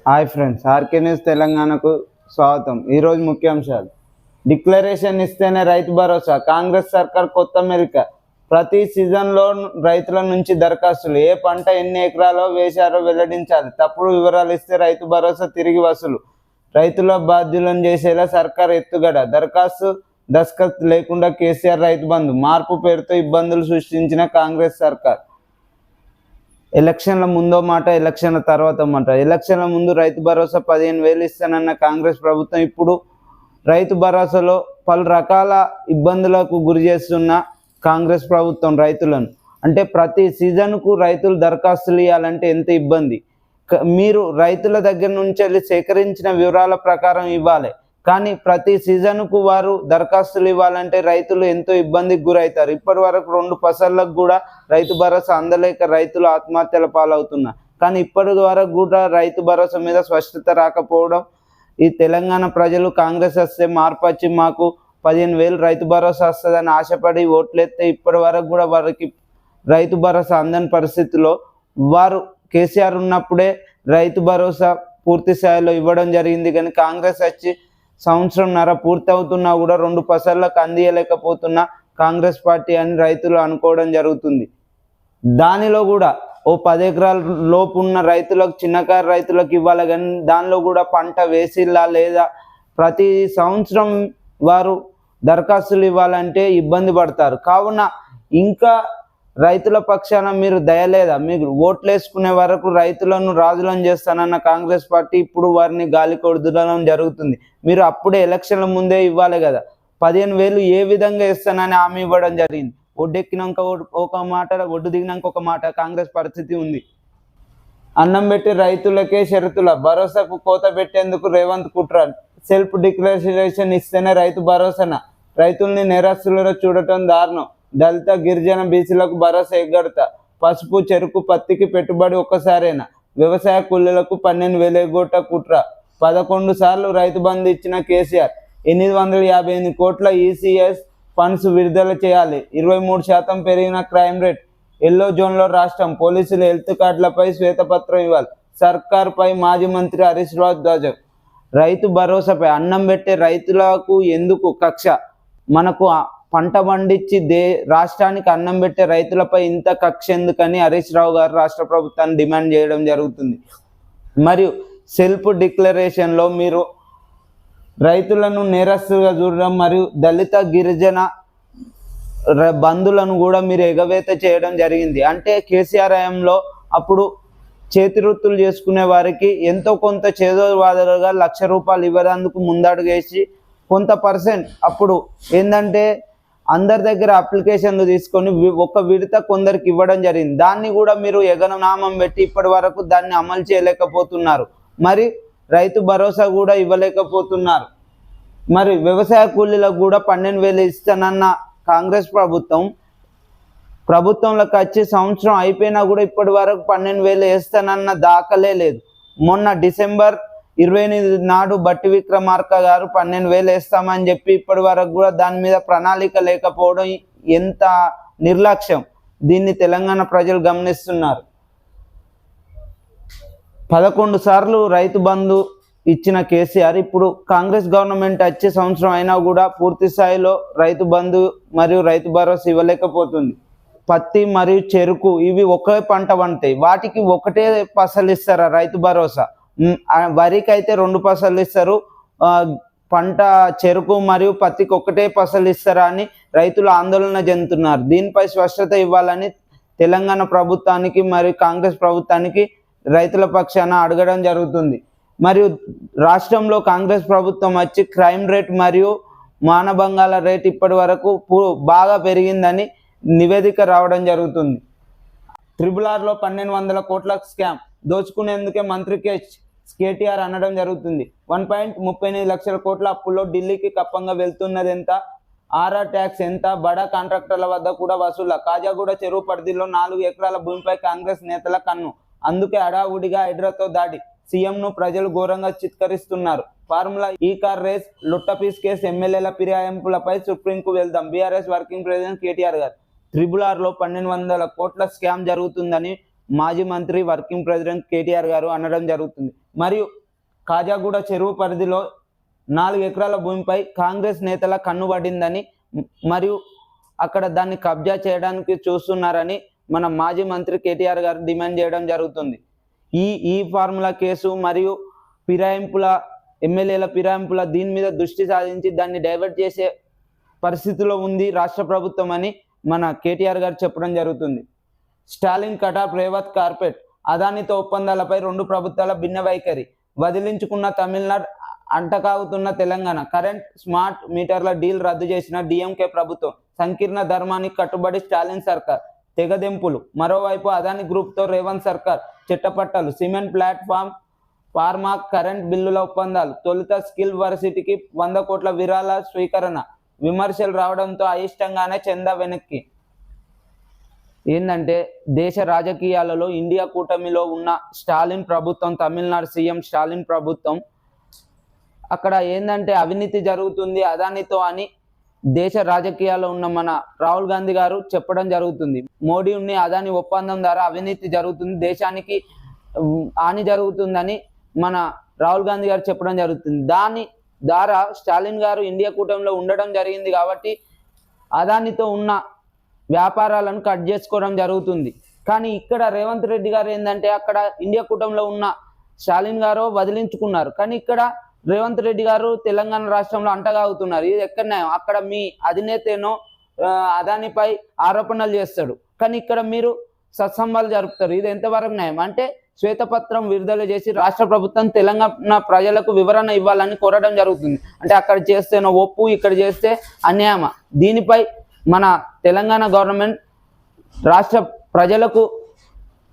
Hi friends, RK news తెలంగాణకు స్వాగతం. ఈరోజు ముఖ్యాంశాలు. డిక్లరేషన్ ఇస్తేనే రైతు భరోసా, కాంగ్రెస్ సర్కార్ కొత్త మెరిక. ప్రతి సీజన్లో రైతుల నుంచి దరఖాస్తులు, ఏ పంట ఎన్ని ఎకరాల్లో వేశారో వెల్లడించాలి. తప్పుడు వివరాలు ఇస్తే రైతు భరోసా తిరిగి వసూలు. రైతుల బాధ్యులను చేసేలా సర్కార్ ఎత్తుగడ. దరఖాస్తు దస్ఖత్ లేకుండా కేసీఆర్ రైతు బంధు. మార్పు పేరుతో ఇబ్బందులు సృష్టించిన కాంగ్రెస్ సర్కార్. ఎలక్షన్ల ముందో మాట, ఎలక్షన్ల తర్వాత మాట. ఎలక్షన్ల ముందు రైతు భరోసా 15,000 ఇస్తానన్న కాంగ్రెస్ ప్రభుత్వం ఇప్పుడు రైతు భరోసాలో పలు రకాల ఇబ్బందులకు గురి చేస్తున్న కాంగ్రెస్ ప్రభుత్వం రైతులను. అంటే ప్రతి సీజన్కు రైతులు దరఖాస్తులు ఇవ్వాలంటే ఎంత ఇబ్బంది. మీరు రైతుల దగ్గర నుంచి వెళ్ళి సేకరించిన వివరాల ప్రకారం ఇవ్వాలి, కానీ ప్రతి సీజన్కు వారు దరఖాస్తులు ఇవ్వాలంటే రైతులు ఎంతో ఇబ్బందికి గురవుతారు. ఇప్పటి వరకు 2 ఫసళ్లకు కూడా రైతు భరోసా అందలేక రైతులు ఆత్మహత్యల పాలవుతున్నారు. కానీ ఇప్పటి వరకు కూడా రైతు భరోసా మీద స్పష్టత రాకపోవడం, ఈ తెలంగాణ ప్రజలు కాంగ్రెస్ వస్తే మార్పు వచ్చి మాకు 15,000 రైతు భరోసా వస్తుందని ఆశపడి ఓట్లెత్తే ఇప్పటి వరకు కూడా వారికి రైతు భరోసా అందని పరిస్థితిలో, వారు కేసీఆర్ ఉన్నప్పుడే రైతు భరోసా పూర్తి స్థాయిలో ఇవ్వడం జరిగింది. కానీ కాంగ్రెస్ వచ్చి సంవత్సరంన్నర పూర్తి అవుతున్నా కూడా 2 ఫసళ్లకు అందియలేకపోతున్న కాంగ్రెస్ పార్టీ అని రైతులు అనుకోవడం జరుగుతుంది. దానిలో కూడా ఓ 10 ఎకరాల లోపు ఉన్న రైతులకు, చిన్నకారు రైతులకు ఇవ్వాలి, కానీ దానిలో కూడా పంట వేసిల్లా లేదా ప్రతి సంవత్సరం వారు దరఖాస్తులు ఇవ్వాలంటే ఇబ్బంది పడతారు. కావున ఇంకా రైతుల పక్షాన మీరు దయలేదా? మీరు ఓట్లు వేసుకునే వరకు రైతులను రాజులను చేస్తానన్న కాంగ్రెస్ పార్టీ ఇప్పుడు వారిని గాలి కొడుదడం జరుగుతుంది. మీరు అప్పుడే ఎలక్షన్ల ముందే ఇవ్వాలి కదా. 15,000 ఏ విధంగా ఇస్తానని హామీ ఇవ్వడం జరిగింది. ఒడ్డెక్కినాక ఒక మాట, ఒడ్డు దిగినాక ఒక మాట కాంగ్రెస్ పరిస్థితి ఉంది. అన్నం పెట్టి రైతులకే షరతుల, భరోసాకు కోత పెట్టేందుకు రేవంత్ కుట్ర. సెల్ఫ్ డిక్లరేషన్ ఇస్తేనే రైతు భరోసాన, రైతుల్ని నేరస్తులుగా చూడటం దారుణం. దళిత, గిరిజన, బీసీలకు భరోసా ఎగ్గడతా. పసుపు, చెరుకు, పత్తికి పెట్టుబడి ఒక్కసారేనా. వ్యవసాయ కూలీలకు 12,000 ఎగ్గొట్ట కుట్ర. 11 సార్లు రైతు బంధు ఇచ్చిన కేసీఆర్. 858 కోట్ల ఈసీఎస్ ఫండ్స్ విడుదల చేయాలి. 23% పెరిగిన క్రైమ్ రేట్. ఎల్లో జోన్లో రాష్ట్రం. పోలీసులు హెల్త్ కార్డులపై శ్వేతపత్రం ఇవ్వాలి. సర్కార్పై మాజీ మంత్రి హరీష్ రావు ధ్వజం. రైతు భరోసాపై అన్నం పెట్టే రైతులకు ఎందుకు కక్ష? మనకు పంట పండించి రాష్ట్రానికి అన్నం పెట్టే రైతులపై ఇంత కక్ష ఎందుకని హరీష్ రావు గారు రాష్ట్ర ప్రభుత్వాన్ని డిమాండ్ చేయడం జరుగుతుంది. మరియు సెల్ఫ్ డిక్లరేషన్లో మీరు రైతులను నేరస్తులుగా చూడడం మరియు దళిత, గిరిజన బంధులను కూడా మీరు ఎగవేత చేయడం జరిగింది. అంటే కేసీఆర్ హయాంలో అప్పుడు చేతి వృత్తులు చేసుకునే వారికి ఎంతో కొంత చేదోవాదలుగా 1,00,000 రూపాయలు ఇవ్వడానికి ముందడుగేసి కొంత పర్సెంట్ అప్పుడు ఏంటంటే అందరి దగ్గర అప్లికేషన్లు తీసుకొని ఒక విడత కొందరికి ఇవ్వడం జరిగింది. దాన్ని కూడా మీరు ఎగనామం పెట్టి ఇప్పటి వరకు దాన్ని అమలు చేయలేకపోతున్నారు. మరి రైతు భరోసా కూడా ఇవ్వలేకపోతున్నారు. మరి వ్యవసాయ కూలీలకు కూడా 12,000 ఇస్తానన్న కాంగ్రెస్ ప్రభుత్వంలోకి వచ్చి సంవత్సరం అయిపోయినా కూడా ఇప్పటి వరకు 12,000 వేస్తానన్న దాఖలే లేదు. మొన్న డిసెంబర్ 28 నాడు బట్టి విక్రమార్క గారు 12,000 వేస్తామని చెప్పి ఇప్పటి వరకు కూడా దాని మీద ప్రణాళిక లేకపోవడం ఎంత నిర్లక్ష్యం. దీన్ని తెలంగాణ ప్రజలు గమనిస్తున్నారు. 11 సార్లు రైతు బంధు ఇచ్చిన కేసీఆర్ ఇప్పుడు కాంగ్రెస్ గవర్నమెంట్ వచ్చే సంవత్సరం అయినా కూడా పూర్తి స్థాయిలో రైతు బంధు మరియు రైతు భరోసా ఇవ్వలేకపోతుంది. పత్తి మరియు చెరుకు ఇవి ఒకే పంట పండుతాయి, వాటికి ఒకటే ఫసలు ఇస్తారా రైతు భరోసా? వరికి అయితే 2 ఫసలు ఇస్తారు, పంట చెరుకు మరియు పత్తికి ఒకటే ఫసలు ఇస్తారా అని రైతులు ఆందోళన చెందుతున్నారు. దీనిపై స్పష్టత ఇవ్వాలని తెలంగాణ ప్రభుత్వానికి మరియు కాంగ్రెస్ ప్రభుత్వానికి రైతుల పక్షాన అడగడం జరుగుతుంది. మరియు రాష్ట్రంలో కాంగ్రెస్ ప్రభుత్వం వచ్చి క్రైమ్ రేట్ మరియు మానభంగాల రేట్ ఇప్పటి వరకు బాగా పెరిగిందని నివేదిక రావడం జరుగుతుంది. RRRలో 1,200 కోట్ల స్కామ్ దోచుకునేందుకే మంత్రి కేటీఆర్ అనడం జరుగుతుంది. 1.39 లక్షల కోట్ల అప్పుల్లో ఢిల్లీకి కప్పంగా వెళ్తున్నది ఎంత? ఆర్ఆర్ ట్యాక్స్ ఎంత? బడా కాంట్రాక్టర్ల వద్ద కూడా వసూళ్ల. కాజాగూడ చెరువు పరిధిలో 4 ఎకరాల భూమిపై కాంగ్రెస్ నేతల కన్ను. అందుకే హడావుడిగా హైడ్రాతో దాడి. సీఎంను ప్రజలు ఘోరంగా చిత్కరిస్తున్నారు. ఫార్ములా ఈ కార్ రేస్, లుట్టపీస్ కేసు, ఎమ్మెల్యేల ఫిరాయింపులపై సుప్రీంకు వెళ్దాం. బీఆర్ఎస్ వర్కింగ్ ప్రెసిడెంట్ కేటీఆర్ గారు. RRRలో 1,200 కోట్ల స్కామ్ జరుగుతుందని మాజీ మంత్రి వర్కింగ్ ప్రెసిడెంట్ కేటీఆర్ గారు అనడం జరుగుతుంది. మరియు కాజాగూడ చెరువు పరిధిలో 4 ఎకరాల భూమిపై కాంగ్రెస్ నేతల కన్నుబడిందని మరియు అక్కడ దాన్ని కబ్జా చేయడానికి చూస్తున్నారని మన మాజీ మంత్రి కేటీఆర్ గారు డిమాండ్ చేయడం జరుగుతుంది. ఈ ఫార్ములా కేసు మరియు ఫిరాయింపుల ఎమ్మెల్యేల ఫిరాయింపుల దీని మీద దృష్టి సాధించి దాన్ని డైవర్ట్ చేసే పరిస్థితిలో ఉంది రాష్ట్ర ప్రభుత్వం అని మన కేటీఆర్ గారు చెప్పడం జరుగుతుంది. స్టాలిన్ కటాఫ్ రేవంత్ కార్పెట్ అదానితో ఒప్పందాలపై 2 ప్రభుత్వాల భిన్న వైఖరి, వదిలించుకున్న తమిళనాడు, అంటకాగుతున్న తెలంగాణ, కరెంట్ స్మార్ట్ మీటర్ల డీల్ రద్దు చేసిన డిఎంకే ప్రభుత్వం, సంకీర్ణ ధర్మానికి కట్టుబడి స్టాలిన్ సర్కార్, తెగదెంపులు. మరోవైపు అదాని గ్రూప్తో రేవంత్ సర్కార్ చిట్టపట్టలు, సిమెంట్ ప్లాట్ఫామ్, ఫార్మా, కరెంట్ బిల్లుల ఒప్పందాలు, తొలుత స్కిల్ వర్సిటీకి 100 కోట్ల విరాళ స్వీకరణ, విమర్శలు రావడంతో అయిష్టంగానే చందా వెనక్కి. ఏంటంటే దేశ రాజకీయాలలో ఇండియా కూటమిలో ఉన్న స్టాలిన్ ప్రభుత్వం, తమిళనాడు సీఎం స్టాలిన్ ప్రభుత్వం, అక్కడ ఏంటంటే అవినీతి జరుగుతుంది అదానితో అని దేశ రాజకీయాల్లో ఉన్న మన రాహుల్ గాంధీ గారు చెప్పడం జరుగుతుంది. మోడీ ఉన్ని అదాని ఒప్పందం ద్వారా అవినీతి జరుగుతుంది, దేశానికి హాని జరుగుతుందని మన రాహుల్ గాంధీ గారు చెప్పడం జరుగుతుంది. దాని ద్వారా స్టాలిన్ గారు ఇండియా కూటమిలో ఉండడం జరిగింది కాబట్టి అదానితో ఉన్న వ్యాపారాలను కట్ చేసుకోవడం జరుగుతుంది. కానీ ఇక్కడ రేవంత్ రెడ్డి గారు ఏంటంటే అక్కడ ఇండియా కూటమిలో ఉన్న స్టాలిన్ గారు వదిలించుకున్నారు, కానీ ఇక్కడ రేవంత్ రెడ్డి గారు తెలంగాణ రాష్ట్రంలో అంటగాగుతున్నారు. ఇది ఎక్కడ న్యాయం? అక్కడ మీ అధినేతేనో అదానిపై ఆరోపణలు చేస్తాడు, కానీ ఇక్కడ మీరు సత్సంబాలు జరుపుతారు. ఇది ఎంతవరకు న్యాయం? అంటే శ్వేతపత్రం విడుదల చేసి రాష్ట్ర ప్రభుత్వం తెలంగాణ ప్రజలకు వివరణ ఇవ్వాలని కోరడం జరుగుతుంది. అంటే అక్కడ చేస్తేనో ఒప్పు, ఇక్కడ చేస్తే అన్యాయమా? దీనిపై మన తెలంగాణ గవర్నమెంట్ రాష్ట్ర ప్రజలకు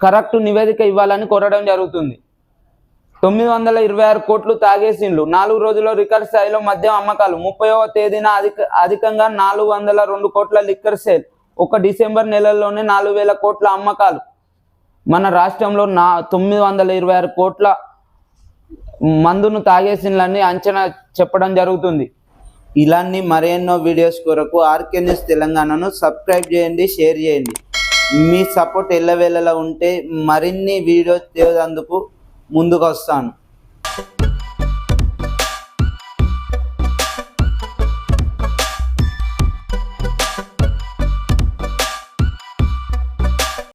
కరెక్ట్ నివేదిక ఇవ్వాలని కోరడం జరుగుతుంది. 926 కోట్లు తాగేసిండ్లు, 4 రోజుల్లో రికార్డ్ స్థాయిలో మద్యం అమ్మకాలు, 30వ తేదీన అధికంగా 402 కోట్ల లిక్కర్ సేల్, 1 డిసెంబర్ నెలలోనే 4000 కోట్ల అమ్మకాలు. మన రాష్ట్రంలో 926 కోట్ల మందును తాగేసిండ్లని అంచనా చెప్పడం జరుగుతుంది. ఇలాంటి మరెన్నో వీడియోస్ కొరకు ఆర్కే న్యూస్ తెలంగాణను సబ్స్క్రైబ్ చేయండి, షేర్ చేయండి. మీ సపోర్ట్ ఎల్లవేళలా ఉంటే మరిన్ని వీడియోస్ చేసేందుకు ముందుకు వస్తాను.